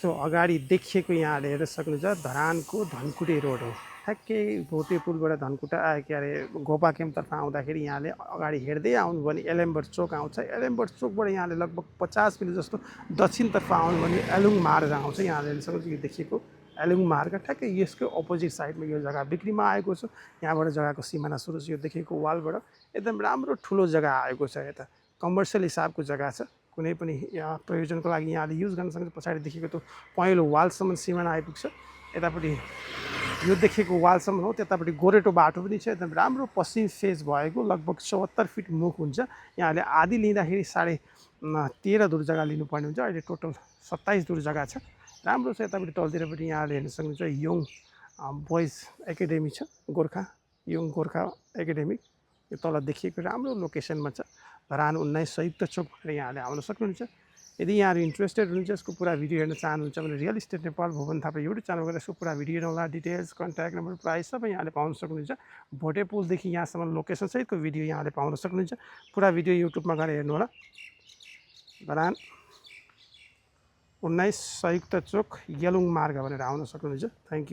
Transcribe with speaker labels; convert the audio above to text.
Speaker 1: जस्तो अगाडि देखिएको यहाँले हेर्न सक्नुहुन्छ धरानको धनकुटे रोड हो। ठ्याक्कै भोटेपुलबाट धनकुटा के अरे गोपा क्याम्पतर्फ आउँदाखेरि यहाँले अगाडि हेर्दै आउनुभयो भने एलेम्बर चोक आउँछ। एलेम्बर चोकबाट यहाँले लगभग 50 मिनट जस्तो दक्षिणतर्फ आउनु भने एलुङ मार्ग आउँछ। यहाँले हेर्न सक्नुहुन्छ यो देखिएको एलुङ मार्ग ठ्याक्कै यसको अपोजिट साइडमा यो जग्गा बिक्रीमा आएको छ। यहाँबाट जग्गाको सिमाना सुरु छ। यो देखिएको वालबाट एकदम राम्रो ठुलो जग्गा आएको छ। यता कमर्सियल हिसाबको जग्गा छ। कुनै पनि प्रयोजनको लागि यहाँले युज गर्न सक्नुहुन्छ। पछाडि देखेको त्यो पहेँलो वालसम्म सिमाना आइपुग्छ। यतापट्टि यो देखेको वालसम्म हो। त्यतापट्टि गोरेटो बाटो पनि छ। एकदम राम्रो पश्चिम फेज भएको लगभग 74 फिट मुख हुन्छ। यहाँले आधी लिँदाखेरि 13.5 धुर जग्गा लिनुपर्ने हुन्छ। अहिले टोटल 27 धुर जग्गा छ। राम्रो छ। यतापट्टि तलतिरपट्टि यहाँले हेर्न सक्नुहुन्छ यङ बोइज एकाडेमी छ। गोर्खा यङ गोर्खा एकाडेमी यो तल देखिएको राम्रो लोकेसनमा छ। धरान 19 संयुक्त चोक भनेर यहाँले आउन सक्नुहुन्छ। यदि यहाँहरू इन्ट्रेस्टेड हुनुहुन्छ यसको पुरा भिडियो हेर्न चाहनुहुन्छ भने real estate Nepal Bhuwan Thapa YouTube channel गएर यसको पुरा भिडियो हेर्नुहोला। डिटेल्स कन्ट्याक्ट नम्बर प्राइस सबै यहाँले पाउन सक्नुहुन्छ। भोटेपुलदेखि यहाँसम्म लोकेसन सहितको भिडियो यहाँले पाउन सक्नुहुन्छ। पुरा भिडियो युट्युबमा गएर हेर्नुहोला। धरान 19 संयुक्त चोक यलुङ मार्ग भनेर आउन सक्नुहुन्छ। Thank you.